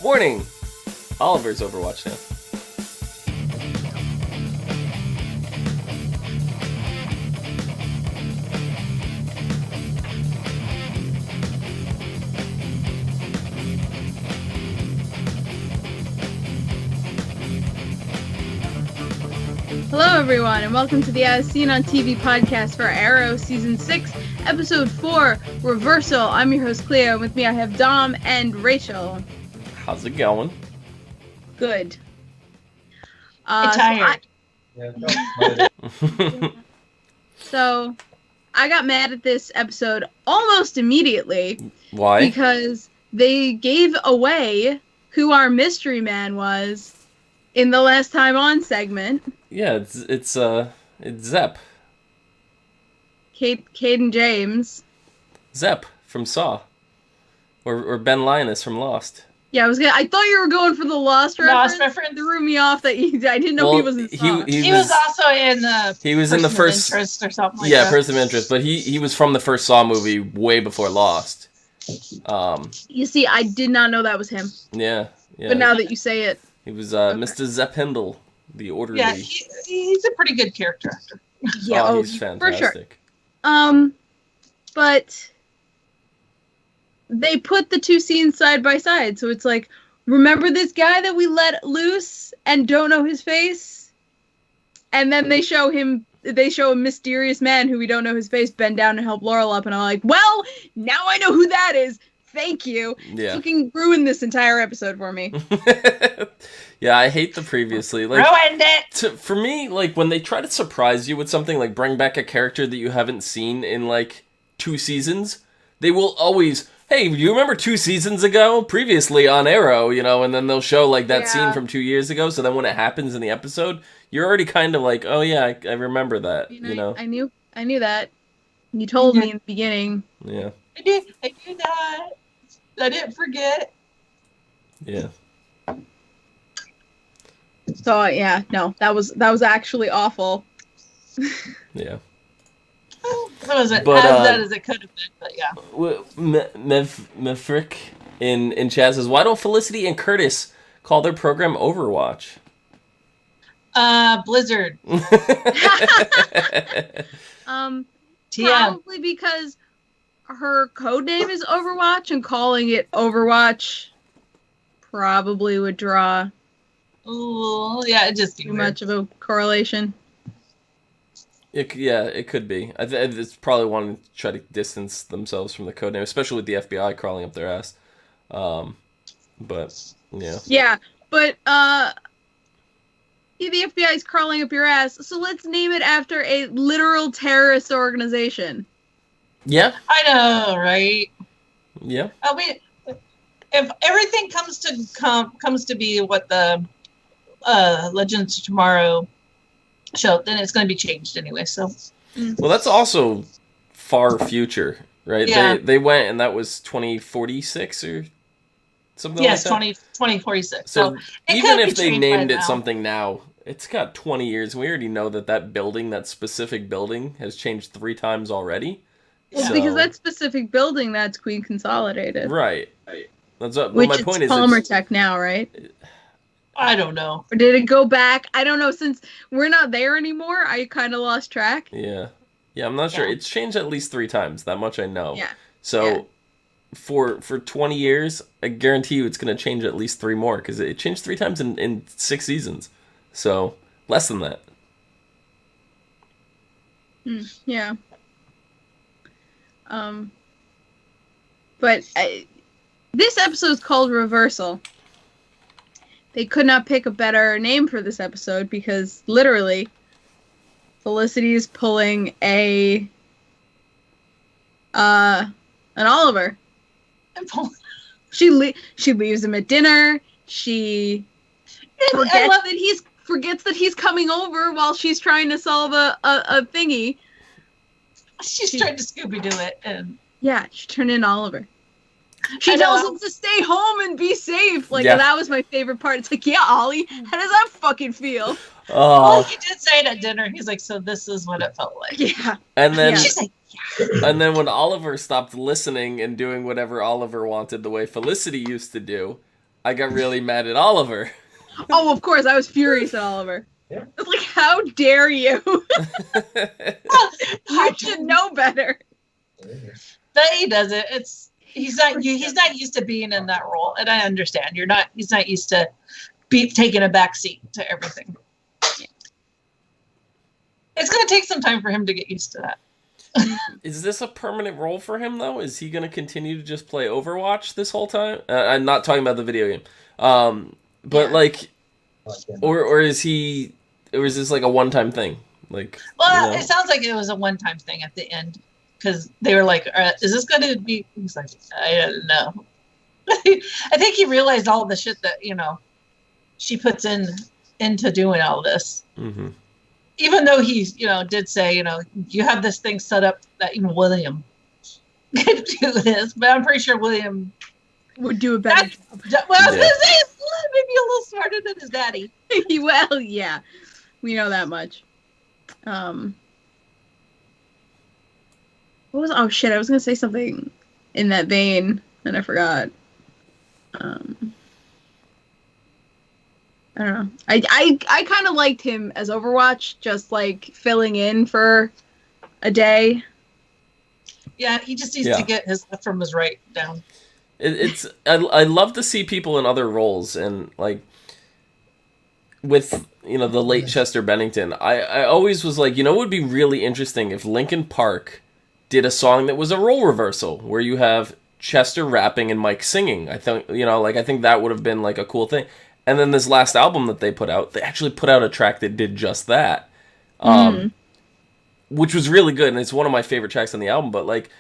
Warning! Oliver's Overwatch now. Hello everyone, and welcome to the As Seen on TV podcast for Arrow Season 6, Episode 4, Reversal. I'm your host Clio, and with me I have Dom and Rachel. How's it going? Good. Tired. So I got mad at this episode almost immediately. Why? Because they gave away who our mystery man was in the Last Time On segment. Yeah, it's Zep. Caden James. Zep from Saw. Or Ben Linus from Lost. Yeah, I thought you were going for the Lost reference. It threw me off that I didn't know he was in Saw. He was also in the He was in the first Interest or something like yeah, that. Person of Interest, but he was from the first Saw movie way before Lost. You see, I did not know that was him. Yeah. But now that you say it. He was Mr. Zep Hindle, the orderly. Yeah, he's a pretty good character actor. Yeah, he's fantastic. For sure. But they put the two scenes side by side, so it's like, remember this guy that we let loose and don't know his face? And then they show a mysterious man who we don't know his face bend down and help Laurel up, and I'm like, well, now I know who that is. Thank you. Yeah. Fucking ruined this entire episode for me. Yeah, I hate the previously. Ruined it! For me, like, when they try to surprise you with something, like bring back a character that you haven't seen in, like, 2 seasons, they will always, hey, do you remember 2 seasons ago? Previously on Arrow, and then they'll show, like, that scene from 2 years ago, so then when it happens in the episode, you're already kind of like, oh yeah, I remember that, I knew that. You told me in the beginning. Yeah. I knew that. I didn't forget. Yeah. So yeah, no, that was actually awful. Yeah. It wasn't as bad as it could have been, but yeah. Mefrick in chat says, why don't Felicity and Curtis call their program Overwatch? Blizzard. Probably because her code name is Overwatch, and calling it Overwatch probably would draw It just too much of a correlation. It could be. It's probably wanting to try to distance themselves from the code name, especially with the FBI crawling up their ass. But yeah. Yeah, but the FBI is crawling up your ass, so let's name it after a literal terrorist organization. Yeah. I know, right? Yeah. I mean, if everything comes to be what the Legends of Tomorrow show, then it's going to be changed anyway. So. Well, that's also far future, right? Yeah. They went, and that was 2046 or something like that. Yes, 2046. So it even could if be they changed named by it now. something now, it's got 20 years. We already know that building, that specific building, has changed 3 times already. Well, because that specific building, that's Queen Consolidated. Right. That's what, Which my it's point is, Palmer Tech now, right? I don't know. Or did it go back? I don't know. Since we're not there anymore, I kind of lost track. Yeah, I'm not sure. It's changed at least 3 times. That much I know. Yeah. So, for 20 years, I guarantee you it's going to change at least 3 more, because it changed 3 times in 6 seasons. So, less than that. Yeah. But this episode's called Reversal. They could not pick a better name for this episode because literally Felicity is pulling an Oliver. She leaves him at dinner. She forgets that he's coming over while she's trying to solve a thingy. She's trying to Scooby-Doo it. And yeah, she turned in Oliver. She tells him to stay home and be safe. That was my favorite part. It's like, yeah, Ollie, how does that fucking feel? Well, he did say it at dinner. He's like, so this is what it felt like. Yeah. And then she's like, yeah. And then when Oliver stopped listening and doing whatever Oliver wanted the way Felicity used to do, I got really mad at Oliver. Oh, of course, I was furious at Oliver. Yeah. I was like, how dare you? You should know better. But he doesn't. He's not used to being in that role, and I understand. He's not used to taking a back seat to everything. Yeah. It's going to take some time for him to get used to that. Is this a permanent role for him, though? Is he going to continue to just play Overwatch this whole time? I'm not talking about the video game. But, like, or is this like a one-time thing? Like, well, it sounds like it was a one-time thing at the end. Because they were like, is this going to be... He's like, I don't know. I think he realized all the shit that, she puts into doing all this. Mm-hmm. Even though he, did say, you have this thing set up that even William could do this. But I'm pretty sure William would do a better job. Well, I was going to say, maybe a little smarter than his daddy. Well, yeah. We know that much. What was? Oh shit! I was gonna say something in that vein, and I forgot. I don't know. I kind of liked him as Overwatch, just like filling in for a day. Yeah, he just needs to get his left from his right down. I love to see people in other roles, and like with the late Chester Bennington, I always was like, it would be really interesting if Linkin Park did a song that was a role reversal where you have Chester rapping and Mike singing. I think I think that would have been like a cool thing. And then this last album that they put out, they actually put out a track that did just that, which was really good, and it's one of my favorite tracks on the album. But like,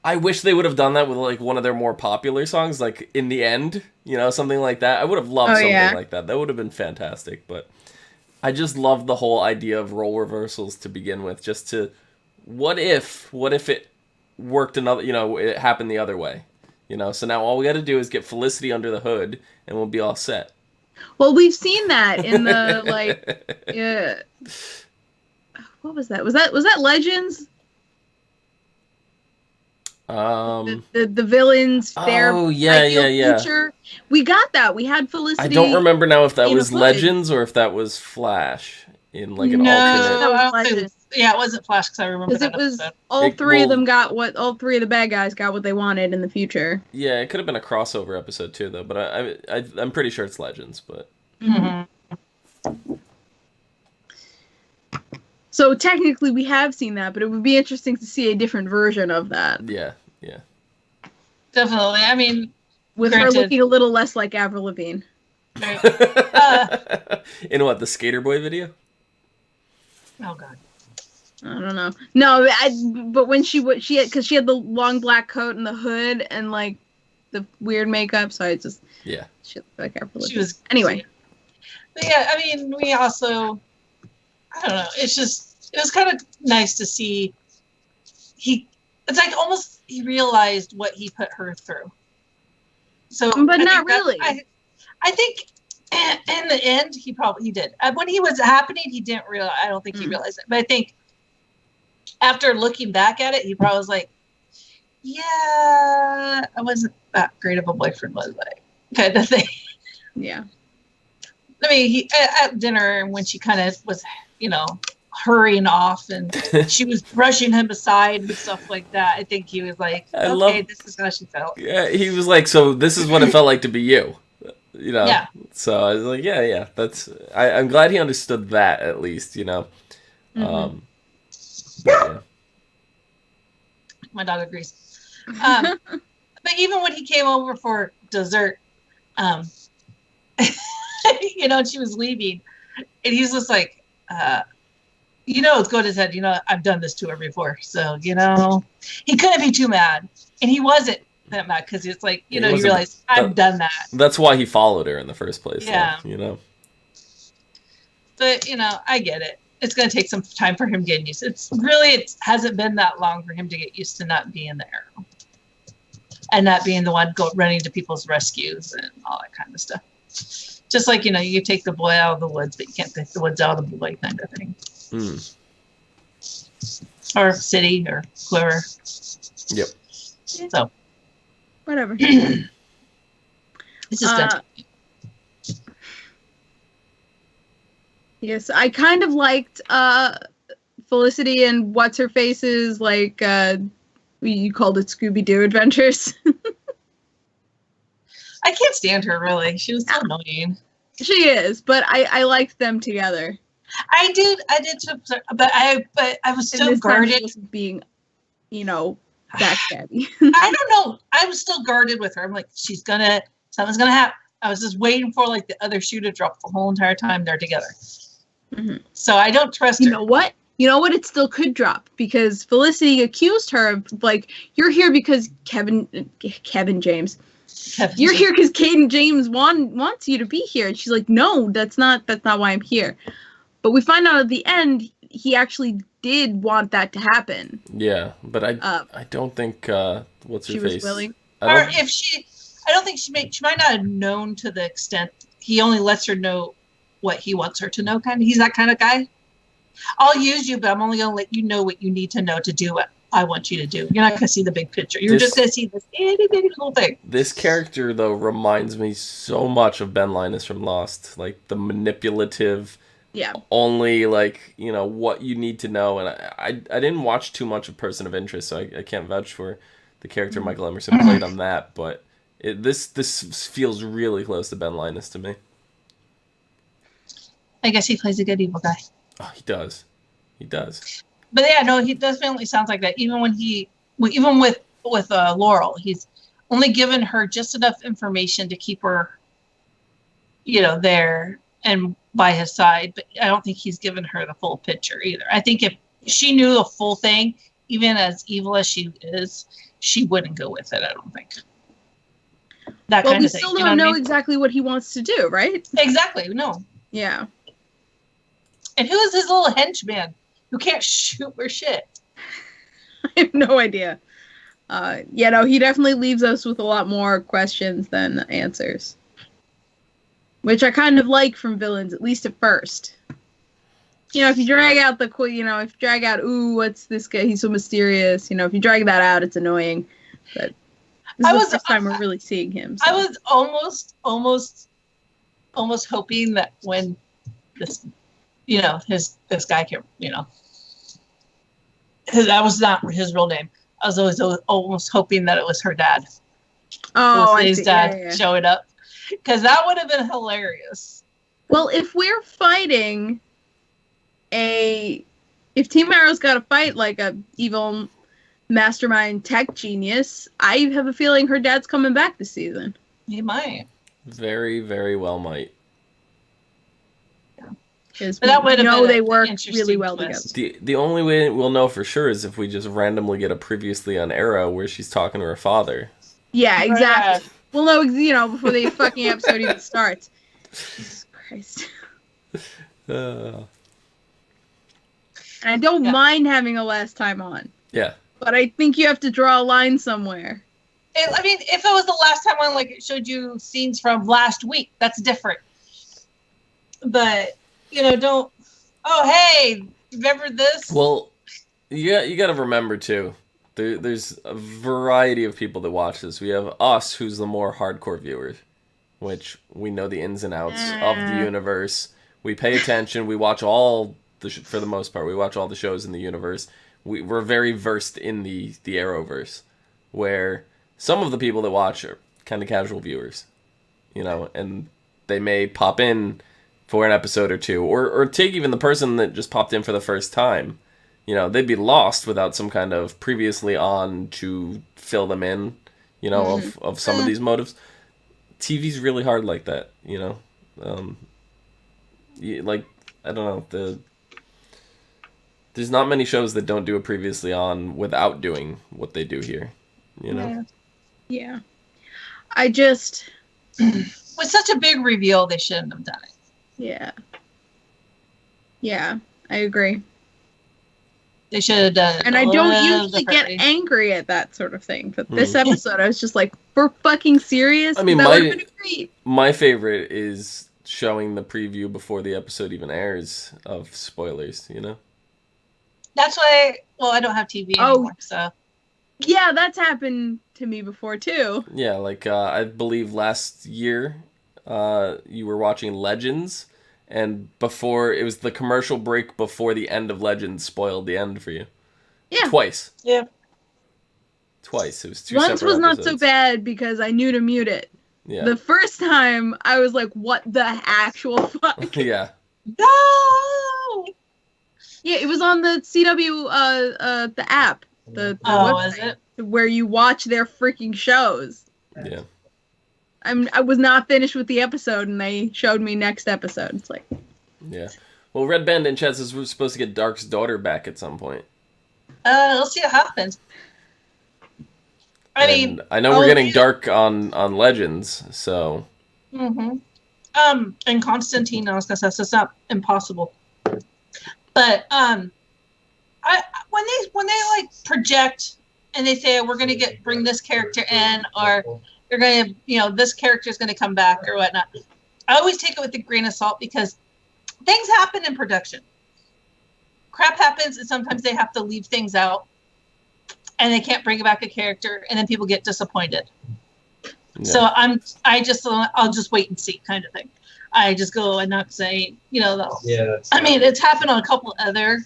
I wish they would have done that with like one of their more popular songs, like In the End, something like that. I would have loved something like that. That would have been fantastic. But I just love the whole idea of role reversals to begin with, just to. What if it worked another, it happened the other way, so now all we got to do is get Felicity under the hood and we'll be all set. Well, we've seen that in the, what was that? Was that Legends? The villains, their future. We got that. We had Felicity. I don't remember now if that was hood. Legends or if that was Flash in like an alternate. Yeah, it wasn't Flash because I remember that. Because it was all three of the bad guys got what they wanted in the future. Yeah, it could have been a crossover episode too, though. But I'm pretty sure it's Legends. But so technically, we have seen that, but it would be interesting to see a different version of that. Yeah. Definitely. I mean, with her looking a little less like Avril Lavigne. Right. In what, the Skater Boy video? Oh God. I don't know. No, but when she had, because she had the long black coat and the hood and like the weird makeup, so I just she looked like Avril Lavigne. She was anyway. But yeah, I mean, we also, I don't know. It was kind of nice to see. It's like almost he realized what he put her through. So, but not really. I think in the end, he did. When he was happening, he didn't realize. I don't think he realized it. But I think after looking back at it, he probably was like, "Yeah, I wasn't that great of a boyfriend, was I?" Kind of thing. Yeah. I mean, at dinner when she kind of was, hurrying off and she was brushing him aside and stuff like that. I think he was like, this is how she felt. Yeah, he was like, so this is what it felt like to be you. Yeah. So I was like, yeah. That's. I'm glad he understood that at least. Yeah. My dog agrees. But even when he came over for dessert, and she was leaving, and he's just like, it's going to his head, I've done this to her before. So, he couldn't be too mad. And he wasn't that mad because it's like, you realize I've done that. That's why he followed her in the first place. Yeah. Though, But, I get it. It's going to take some time for him getting used. It hasn't been that long for him to get used to not being the Arrow. And not being the one running to people's rescues and all that kind of stuff. Just like, you take the boy out of the woods, but you can't take the woods out of the boy kind of thing. Or city or whoever. Yep. So. Whatever. It's just gonna take Yes, I kind of liked Felicity and what's her face's like you called it Scooby-Doo adventures. I can't stand her really. She was so annoying. She is, but I liked them together. I did too, but I was so guarded. Being, backstabby. I don't know. I was still guarded with her. I'm like, something's gonna happen. I was just waiting for like the other shoe to drop the whole entire time they're together. Mm-hmm. So I don't trust her. You know what? It still could drop because Felicity accused her of like, you're here because Kevin James. You're here because Caden James wants you to be here. And she's like, no, that's not why I'm here. But we find out at the end he actually did want that to happen. Yeah, but I don't think what's her she face? Was willing. I don't think she might not have known to the extent he only lets her know what he wants her to know. He's that kind of guy. I'll use you, but I'm only gonna let you know what you need to know to do what I want you to do. You're not gonna see the big picture. You're just gonna see this itty bitty little thing. This character though reminds me so much of Ben Linus from Lost, like the manipulative. Yeah. Only like what you need to know, and I didn't watch too much of Person of Interest, so I can't vouch for the character Michael Emerson played on that. But this feels really close to Ben Linus to me. I guess he plays a good evil guy. Oh, he does. But yeah, no, he definitely sounds like that. Even with Laurel, he's only given her just enough information to keep her, there and by his side. But I don't think he's given her the full picture either. I think if she knew the full thing, even as evil as she is, she wouldn't go with it. I don't think. That kind of thing. We still don't know exactly what he wants to do, right? Exactly. No. Yeah. And who is his little henchman who can't shoot or shit? I have no idea. He definitely leaves us with a lot more questions than answers. Which I kind of like from villains, at least at first. If you drag out ooh, what's this guy? He's so mysterious. If you drag that out, it's annoying. But this is the first time we're really seeing him. So. I was almost hoping that when this, this guy can, that was not his real name. I was always almost hoping that it was her dad. Oh, his dad showing up, because that would have been hilarious. Well, if we're fighting if Team Arrow's got to fight like a evil mastermind tech genius, I have a feeling her dad's coming back this season. He might. Very, very well might. Because they work really well twist. together. The only way we'll know for sure is if we just randomly get a previously on Arrow where she's talking to her father. Yeah, exactly. We'll know, before the fucking episode even starts. Jesus Christ. And I don't mind having a last time on. Yeah. But I think you have to draw a line somewhere. If it was the last time on, like it showed you scenes from last week, that's different. But don't. Oh, hey, remember this? Well, you got to remember too. There's a variety of people that watch this. We have us, who's the more hardcore viewers, which we know the ins and outs of the universe. We pay attention. We watch all for the most part. We watch all the shows in the universe. We're very versed in the Arrowverse, where some of the people that watch are kind of casual viewers, and they may pop in for an episode or two, or take even the person that just popped in for the first time. They'd be lost without some kind of previously on to fill them in, of some of these motives. TV's really hard like that, I don't know, there's not many shows that don't do it previously on without doing what they do here, Yeah. I just... With such a big reveal, they shouldn't have done it. Yeah. Yeah, I agree. They should have done it. And I don't usually get angry at that sort of thing, but this episode, I was just like, for fucking serious? I mean, that would have been great. My favorite is showing the preview before the episode even airs of spoilers, That's why, I don't have TV anymore, so. Yeah, that's happened to me before too. Yeah, like I believe last year you were watching Legends, and before it was the commercial break before the end of Legends spoiled the end for you. Yeah. Twice. Yeah. Twice. It was two Once separate was not episodes. so bad because I knew to mute it. Yeah. The first time, I was like, what the actual fuck? Yeah. No! Yeah, it was on the CW, the app. The Oh, website, is it? where you watch their freaking shows. Yeah. I was not finished with the episode, and they showed me next episode. It's like, Yeah. Well, Red Band in chat says we're supposed to get Dark's daughter back at some point. Let's see what happens. I mean, I know we're getting Dark on Legends, so. Mm-hmm. And Constantine, I was gonna say, so it's not impossible. But when they like project and they say we're gonna bring this character in, or you're gonna, this character is gonna come back or whatnot, I always take it with a grain of salt because things happen in production. Crap happens, and sometimes they have to leave things out, and they can't bring back a character, and then people get disappointed. Yeah. So I'll just wait and see kind of thing. I just go and not say, I mean, it's happened on a couple other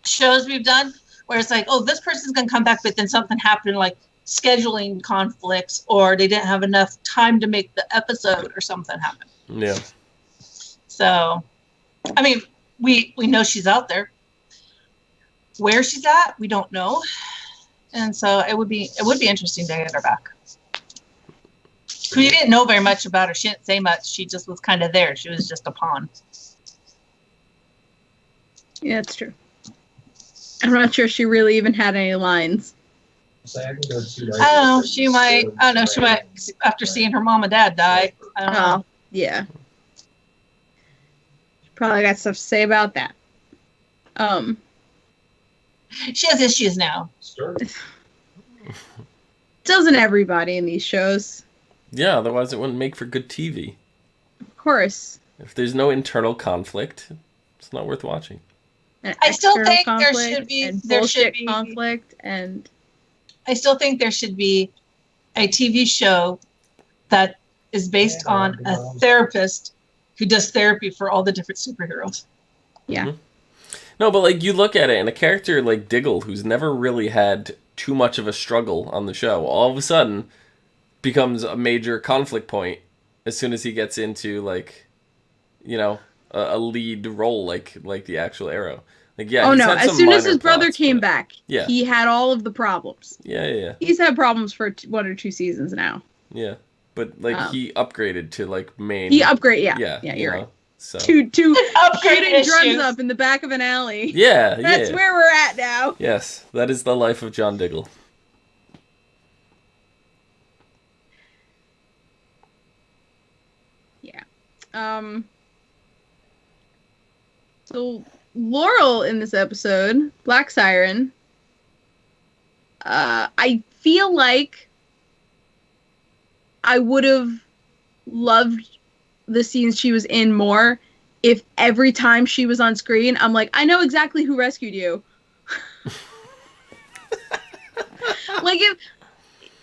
shows we've done where it's like, oh, this person's going to come back, but then something happened, like scheduling conflicts, or they didn't have enough time to make the episode, or something happened. Yeah. So, I mean, we know she's out there. Where she's at, we don't know. And so it would be interesting to get her back. We didn't know very much about her. She didn't say much. She just was kind of there. She was just a pawn. Yeah, it's true. I'm not sure she really even had any lines. I don't know. She might. After seeing her mom and dad die. I don't know. Yeah. She probably got stuff to say about that. She has issues now. Doesn't everybody in these shows? Yeah, otherwise it wouldn't make for good TV. Of course. If there's no internal conflict, it's not worth watching. I still think there should be conflict, and I still think there should be a TV show that is based on a therapist who does therapy for all the different superheroes. Yeah. Mm-hmm. No, but like you look at it, and a character like Diggle, who's never really had too much of a struggle on the show, all of a sudden becomes a major conflict point as soon as he gets into like, a lead role like the actual Arrow. Like, yeah. Oh no! As soon as his brother came back, yeah, he had all of the problems. Yeah. He's had problems for 1 or 2 seasons now. Yeah, but like he upgraded to like main. He upgraded. Yeah. You're right. So to upgraded drugs up in the back of an alley. Yeah, that's where we're at now. Yes, that is the life of John Diggle. Yeah. So Laurel in this episode, Black Siren. I feel like I would have loved the scenes she was in more if every time she was on screen, I'm like, I know exactly who rescued you. Like,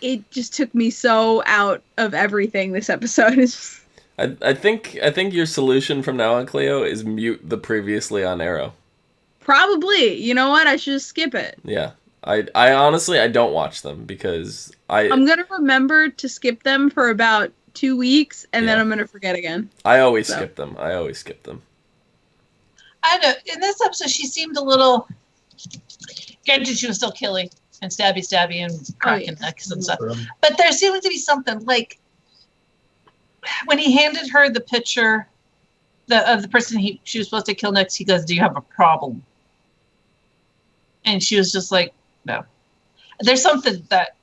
it just took me so out of everything this episode. I think your solution from now on, Clio, is mute the previously on Arrow. Probably. You know what? I should just skip it. Yeah. I honestly, I don't watch them because I'm going to remember to skip them for about 2 weeks, and then I'm going to forget again. I always skip them. I don't know. In this episode, she seemed a little... Granted, she was still killing and stabby and cracking necks and stuff. But there seemed to be something, like... When he handed her the picture of the person she was supposed to kill next, he goes, "Do you have a problem?" And she was just like, "No." There's something that...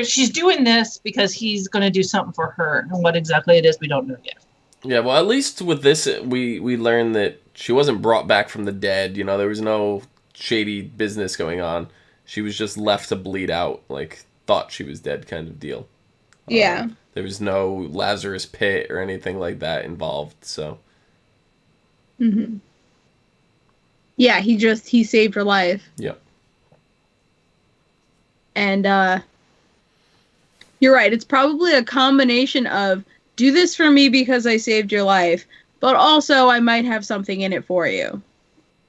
she's doing this because he's going to do something for her, and what exactly it is, we don't know yet. Yeah, well, at least with this, we learned that she wasn't brought back from the dead. There was no shady business going on. She was just left to bleed out, like, thought she was dead kind of deal. Yeah. There was no Lazarus pit or anything like that involved, so. Mm-hmm. Yeah, he saved her life. Yep. And you're right. It's probably a combination of do this for me because I saved your life, but also I might have something in it for you.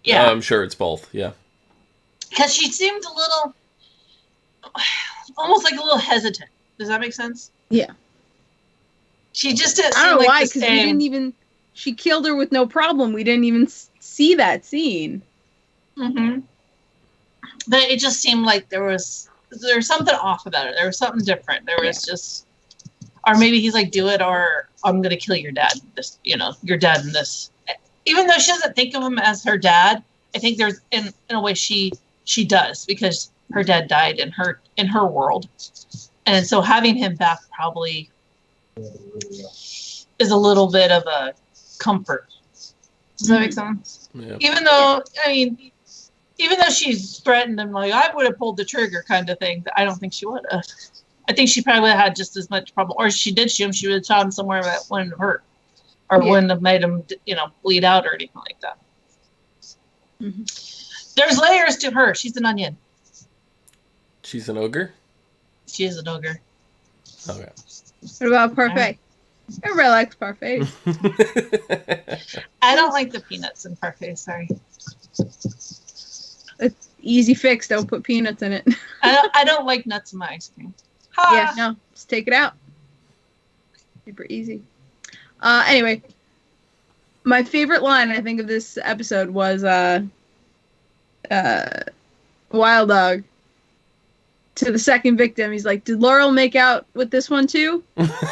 Yeah. I'm sure it's both. Yeah. Because she seemed a little, almost like a little hesitant. Does that make sense? Yeah. She just didn't I seem don't know like why, the because we same. didn't even. She killed her with no problem. We didn't even see that scene. Mm-hmm. But it just seemed like there was something off about it. There was something different. There was just, or maybe he's like, do it, or I'm gonna kill your dad. This, your dad in this. Even though she doesn't think of him as her dad, I think there's in a way she does, because her dad died in her world, and so having him back probably is a little bit of a comfort. Does that make sense? Yeah. Even though she's threatened him, like, I would have pulled the trigger kind of thing, I don't think she would have. I think she probably would have had just as much problem, or if she did shoot him, she would have shot him somewhere that wouldn't hurt, or wouldn't have made him, bleed out or anything like that. Mm-hmm. There's layers to her. She's an onion. She's an ogre? She is an ogre. Okay. What about parfait? Everybody likes parfait. I don't like the peanuts in parfait, sorry. It's easy fix. Don't put peanuts in it. I don't like nuts in my ice cream. Ha! Yeah, no. Just take it out. Super easy. Anyway. My favorite line, I think, of this episode was Wild Dog to the second victim. He's like, did Laurel make out with this one too?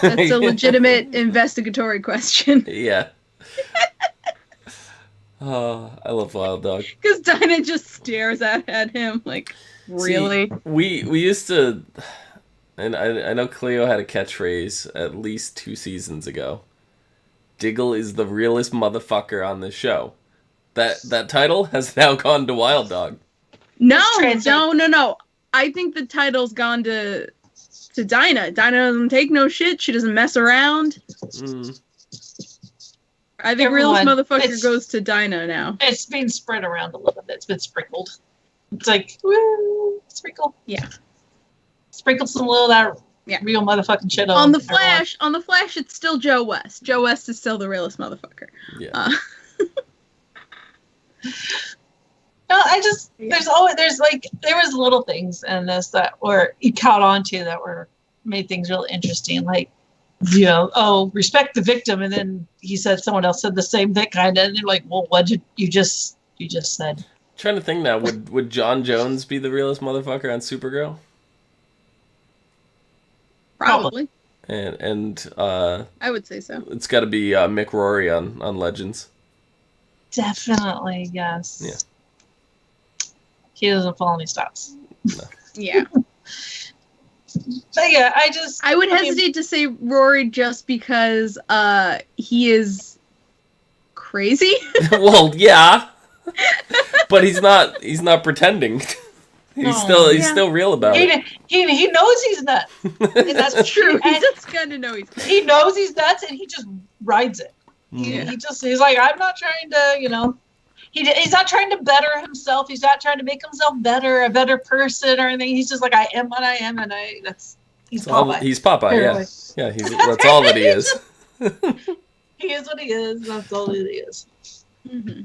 That's a legitimate investigatory question. Yeah. Oh, I love Wild Dog. Because Dinah just stares at him like, really? See, we used to, and I know Clio had a catchphrase at least 2 seasons ago. Diggle is the realest motherfucker on this show. That title has now gone to Wild Dog. No. I think the title's gone to Dinah. Dinah doesn't take no shit. She doesn't mess around. I think realest motherfucker goes to Dinah now. It's being spread around a little bit. It's been sprinkled. It's like, woo, sprinkle. Yeah. Sprinkle some little that real motherfucking shit on the Flash. On the Flash, it's still Joe West. Joe West is still the realest motherfucker. Yeah. No, there was little things in this that you caught on to that made things really interesting. Like, respect the victim, and then someone else said the same thing kind of, and you're like, well, what you just said? I'm trying to think now, would John Jones be the realest motherfucker on Supergirl? Probably. And I would say so. It's got to be Mick Rory on Legends. Definitely, yes. Yeah. He doesn't follow any stops. No. Yeah. But yeah, I would hesitate to say Rory just because he is crazy. Well, yeah. But he's not pretending. He's still real about it. He knows he's nuts. And that's true. He does kind of know he's nuts. He knows he's nuts, and he just rides it. He's like, I'm not trying to, he's not trying to better himself. He's not trying to make himself a better person or anything. He's just like, I am what I am, and he's Popeye. He's Popeye, yeah. That's all that he is. He is what he is. That's all that he is. Mm-hmm.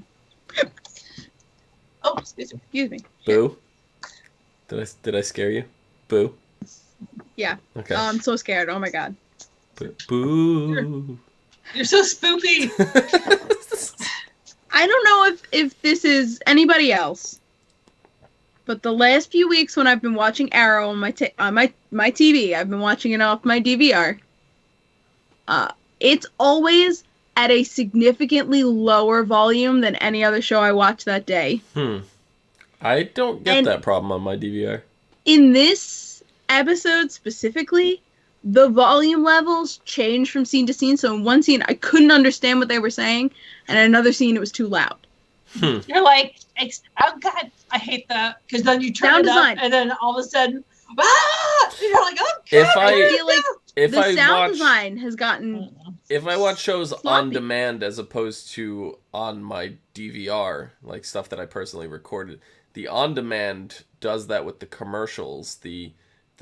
Oh, excuse me. Boo. Did I scare you? Boo. Yeah. Okay. I'm so scared. Oh my god. Boo. You're so spoopy. I don't know if this is anybody else, but the last few weeks when I've been watching Arrow on my TV, I've been watching it off my DVR. It's always at a significantly lower volume than any other show I watch that day. I don't get that problem on my DVR. In this episode specifically, the volume levels change from scene to scene. So in one scene, I couldn't understand what they were saying, and in another scene, it was too loud. You're like, oh god, I hate that, because then you turn sound it design. up, and then all of a sudden, you're like, oh god. I feel like the sound design has gotten. If I watch shows sloppy. on demand as opposed to on my DVR, like stuff that I personally recorded, the on demand does that with the commercials. The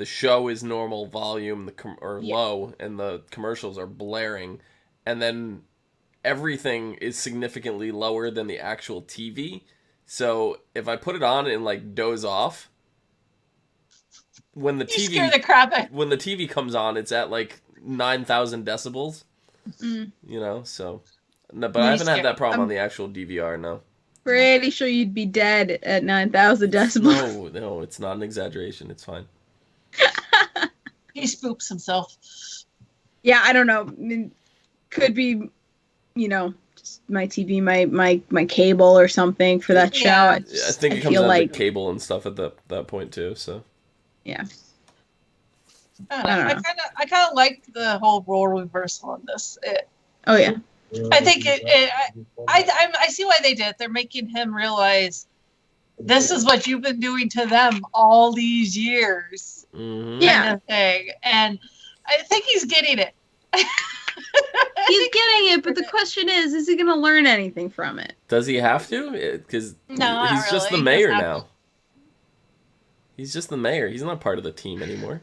the show is normal volume or Yeah. low, and the commercials are blaring, and then everything is significantly lower than the actual TV. So if I put it on and like doze off, when the You scare the crap out. when the TV comes on, it's at like 9,000 decibels. Mm. You know, so no, but I haven't had that problem on the actual DVR. No. Pretty sure you'd be dead at 9,000 decibels. No, it's not an exaggeration. It's fine. He spooks himself. Yeah, I don't know. I mean, could be, just my TV, my cable or something for that show. Yeah. I think it comes feel out like the cable and stuff at that point too. So yeah. I don't know. I kind of like the whole role reversal in this. Oh yeah. I think I see why they did it. They're making him realize this is what you've been doing to them all these years. mm-hmm. Yeah. Kind of thing. And I think he's getting it. He's getting it, but the question is he going to learn anything from it? Does he have to? Because No, he's not just the really. He mayor doesn't have now. to. He's just the mayor. He's not part of the team anymore.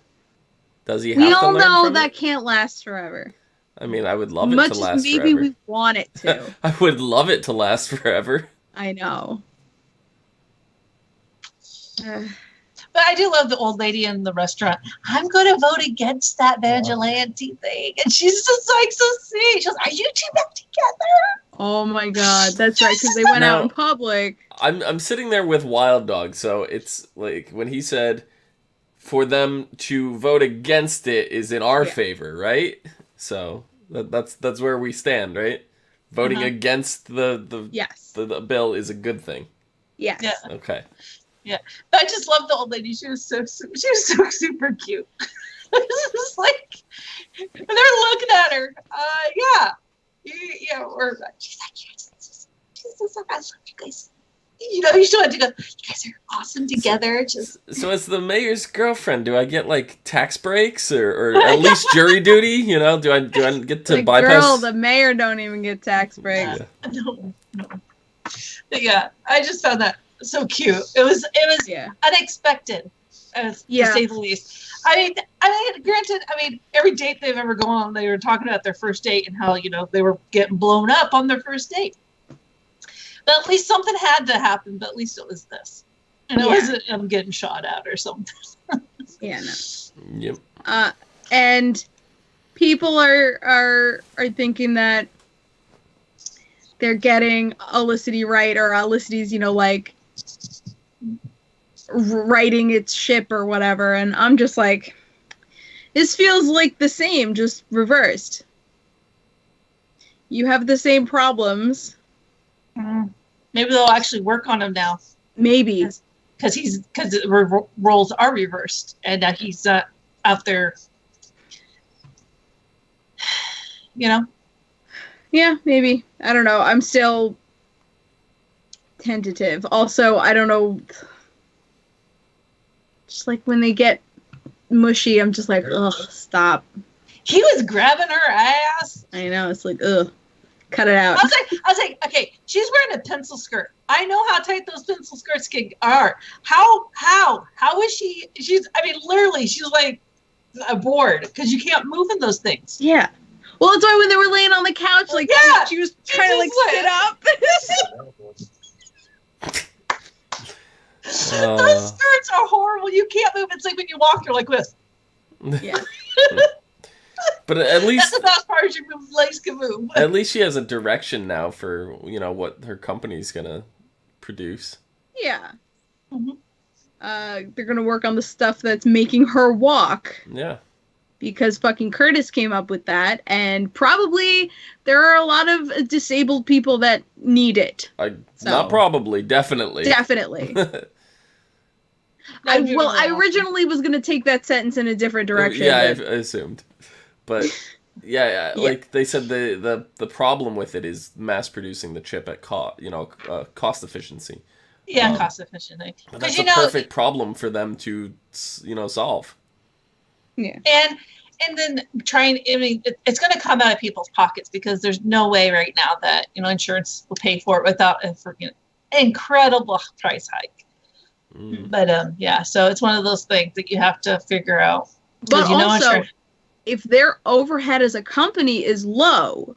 Does he have We to all learn know from that it? can't last forever. I mean, I would love it Much to as last maybe forever. we want it to. I would love it to last forever. I know. But I do love the old lady in the restaurant. I'm going to vote against that vigilante thing. And she's just like so sweet. She goes, are you two back together? Oh my god, that's right, because they went out in public. I'm sitting there with Wild Dog, so it's like when he said for them to vote against it is in our favor, right? So that's where we stand, right? Voting against the Yes. the bill is a good thing. Yes. Yeah. Okay. Yeah. But I just love the old lady. She was so super cute. It's just like, they're looking at her. Or she's like, Jesus, I love you guys. You still have to go, you guys are awesome together. Just So as the mayor's girlfriend, do I get like tax breaks or at least jury duty? Do I get to bypass? Girl, the mayor don't even get tax breaks. no. But yeah, I just found that so cute. It was unexpected, to say the least. I mean, granted, every date they've ever gone on, they were talking about their first date and how, they were getting blown up on their first date. But at least something had to happen, but at least it was this. And it wasn't I'm getting shot at or something. Yeah, no. Yep. And people are thinking that they're getting Olicity right, or Olicity's, like righting its ship or whatever, and I'm just like, this feels like the same, just reversed. You have the same problems. Maybe they'll actually work on him now. Maybe. Because the roles are reversed, and now he's out there, Yeah, maybe. I don't know. I'm still tentative. Also, I don't know. Just like when they get mushy, I'm just like, ugh, stop. He was grabbing her ass. I know, it's like, ugh, cut it out. I was like, okay, she's wearing a pencil skirt. I know how tight those pencil skirts are. How is she? Literally, she's like a board because you can't move in those things. Yeah. Well, it's why when they were laying on the couch, like, she was trying to, like, sit up. Those skirts are horrible. You can't move. It's like when you walk, you're like this. Yeah. But at least that's the best part. Your legs can move. At least she has a direction now for what her company's gonna produce. Yeah. They're gonna work on the stuff that's making her walk. Yeah. Because fucking Curtis came up with that, and probably there are a lot of disabled people that need it. Not probably, definitely. Definitely. I originally was going to take that sentence in a different direction. Yeah, I assumed. But, yeah, like they said, the problem with it is mass producing the chip at cost efficiency. Yeah, cost efficiency. But that's a perfect problem for them to, solve. Yeah. And then it's going to come out of people's pockets because there's no way right now that, insurance will pay for it without an incredible price hike. But yeah, so it's one of those things that you have to figure out. But also, if their overhead as a company is low,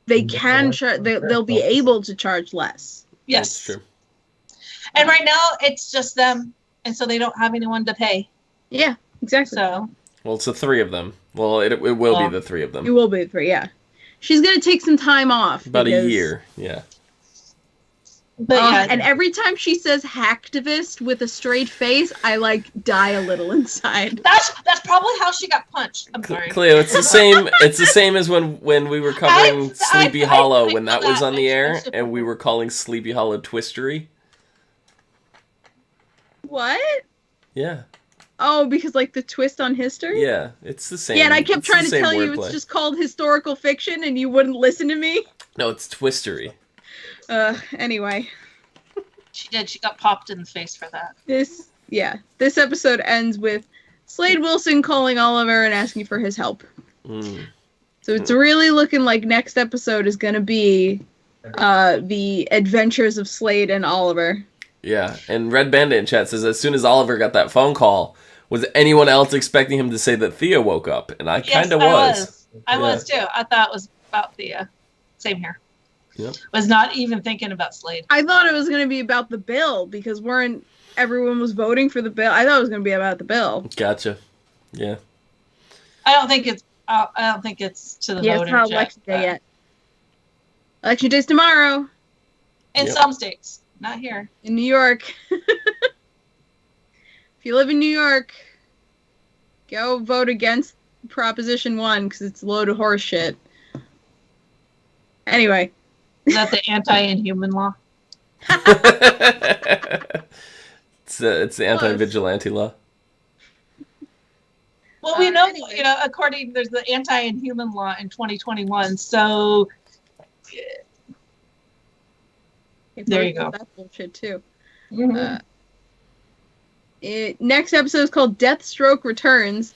they can they'll be able to charge less. Yes, that's true. And right now it's just them, and so they don't have anyone to pay. Yeah, exactly. So, well, it's the three of them. Well, it will be the three of them. It will be the three. Yeah, she's gonna take some time off. About a year. Yeah. But yeah, and every time she says hacktivist with a straight face, I die a little inside. That's probably how she got punched. I'm sorry, Clio. It's the same. It's the same as when we were covering Sleepy Hollow when that was on the air, and we were calling Sleepy Hollow Twistery. What? Yeah. Oh, because the twist on history? Yeah, it's the same. Yeah, and I kept trying to tell you it's just called historical fiction, and you wouldn't listen to me. No, it's Twistery. Anyway. She did. She got popped in the face for that. This episode ends with Slade Wilson calling Oliver and asking for his help. So it's really looking like next episode is going to be the adventures of Slade and Oliver. Yeah, and Red Bandit in chat says, as soon as Oliver got that phone call, was anyone else expecting him to say that Thea woke up? And I kind of was. I was too. I thought it was about Thea. Same here. Yep. Was not even thinking about Slade. I thought it was going to be about the bill because everyone was voting for the bill. I thought it was going to be about the bill. Gotcha. Yeah. I don't think it's to the voting. It's not election day yet. Election day's tomorrow. In some states, not here. In New York. If you live in New York, go vote against Proposition 1 because it's a load of horse shit. Anyway. Is that the anti-inhuman law? It's the anti-vigilante law. Well, we know, anyway. There's the anti-inhuman law in 2021, so there you go. That's bullshit too. Mm-hmm. Next episode is called Deathstroke Returns.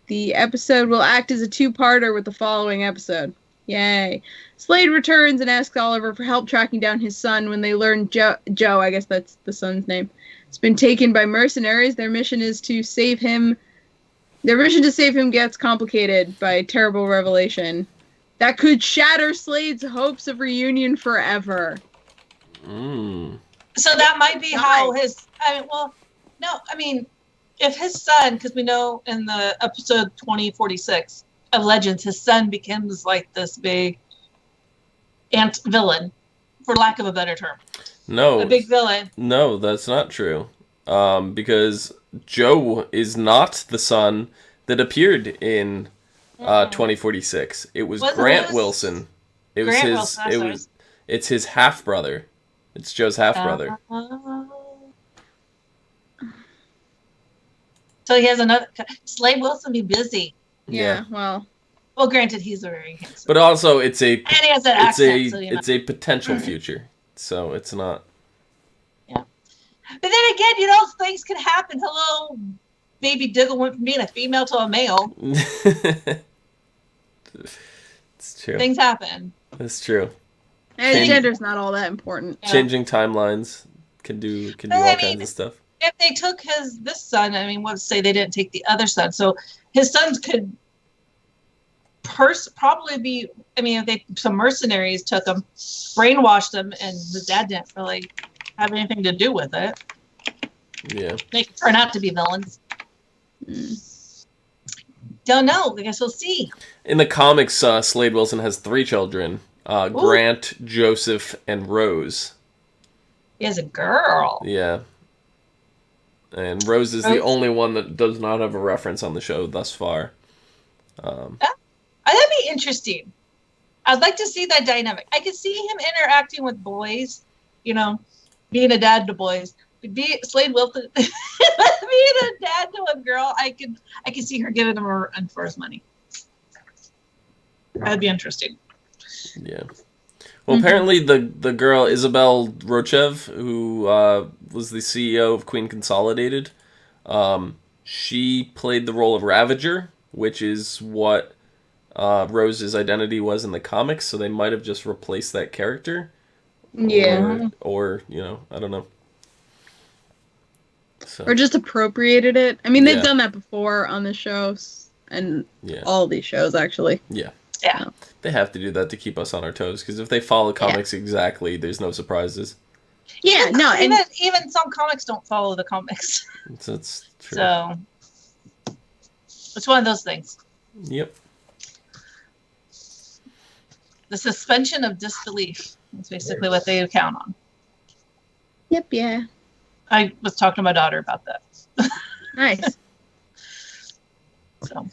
The episode will act as a two-parter with the following episode. Yay. Slade returns and asks Oliver for help tracking down his son when they learn Joe, I guess that's the son's name, has been taken by mercenaries. Their mission to save him gets complicated by a terrible revelation that could shatter Slade's hopes of reunion forever. So that might be how if his son, because we know in the episode 2046 of Legends, his son becomes this big villain, for lack of a better term. No. A big villain. No, that's not true. Because Joe is not the son that appeared in 2046. It was Grant Wilson. It's his half brother. It's Joe's half brother. So he has another. Slade Wilson be busy. Yeah. Well, granted, he's a very handsome. But also, it's a. And he has that accent. It's a potential future, so it's not. Yeah. But then again, things can happen. Hello, baby Diggle went from being a female to a male. It's true. Things happen. It's true. And gender's not all that important. Changing timelines can do all kinds of stuff. If they took this son, let's say they didn't take the other son, so his sons could probably be. If some mercenaries took him, brainwashed him, and the dad didn't really have anything to do with it. Yeah, they could turn out to be villains. Don't know. I guess we'll see. In the comics, Slade Wilson has 3 children: Grant, Joseph, and Rose. He has a girl. Yeah. And Rose is the only one that does not have a reference on the show thus far. That'd be interesting. I'd like to see that dynamic. I could see him interacting with boys, being a dad to boys. Slade Wilson being a dad to a girl. I could see her giving him a run for his money. That'd be interesting. Yeah. Well, apparently the girl, Isabel Rochev, who was the CEO of Queen Consolidated, she played the role of Ravager, which is what Rose's identity was in the comics, so they might have just replaced that character. Yeah. Or I don't know. So, Or just appropriated it. I mean, they've Yeah. done that before on the shows and yeah. all these shows actually. Yeah. Yeah. They have to do that to keep us on our toes, because if they follow comics exactly, there's no surprises. Yeah, no, and Even some comics don't follow the comics. That's true. So it's one of those things. Yep. The suspension of disbelief is basically what they count on. yep, yeah. I was talking to my daughter about that. Nice. So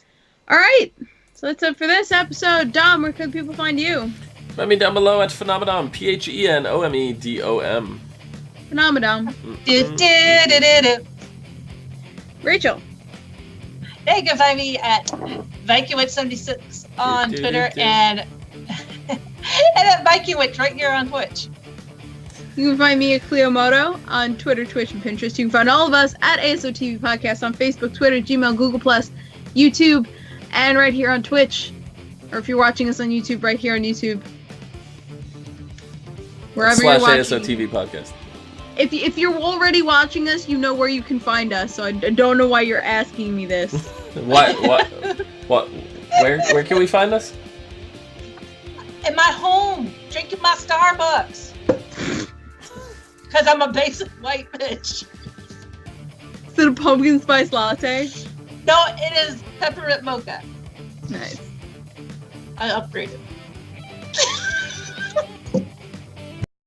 All right. So that's it for this episode. Dom, where can people find you? Find me down below at Phenomenon, PHENOMEDOM. Phenomenon. do. Rachel. Hey, you can find me at VikingWitch76 on Twitter and at VikingWitch right here on Twitch. You can find me at Clio Moto on Twitter, Twitch, and Pinterest. You can find all of us at ASOTV Podcast on Facebook, Twitter, Gmail, Google+, YouTube, and right here on Twitch. Or if you're watching us on YouTube, right here on YouTube. Wherever you're watching. /ASOTV Podcast. If you're already watching us, you know where you can find us. So I don't know why you're asking me this. What? Where can we find us? In my home, drinking my Starbucks. Because I'm a basic white bitch. Is it a pumpkin spice latte? No, it is peppermint mocha. Nice. I upgraded.